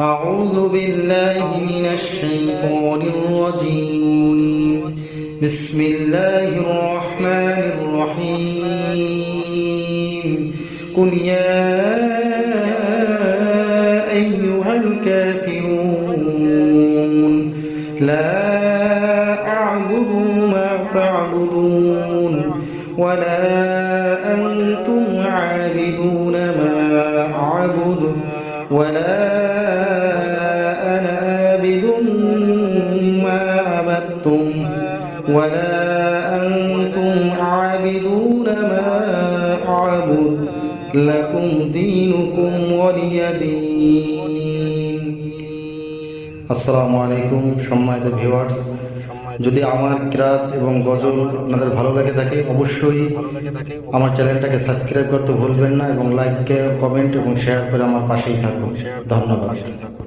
أعوذ بالله من الشيطان الرجيم. بسم الله الرحمن الرحيم. قل يا أيها الكافرون لا أعبد ما تعبدون ولا أنتم عابدون ما أعبد ولا أنا عابد ما عبدتم ولا أنتم عابدون ما أعبد لكم دينكم ولي دين. আসসালামু আলাইকুম সম্মানিত ভিউয়ার্স, যদি আমার কিরাত এবং গজল আপনাদের ভালো লাগে থাকে অবশ্যই আমার চ্যানেলটাকে সাবস্ক্রাইব করতে ভুলবেন না এবং লাইক, কমেন্ট এবং শেয়ার করে আমার পাশেই থাকুন। ধন্যবাদ।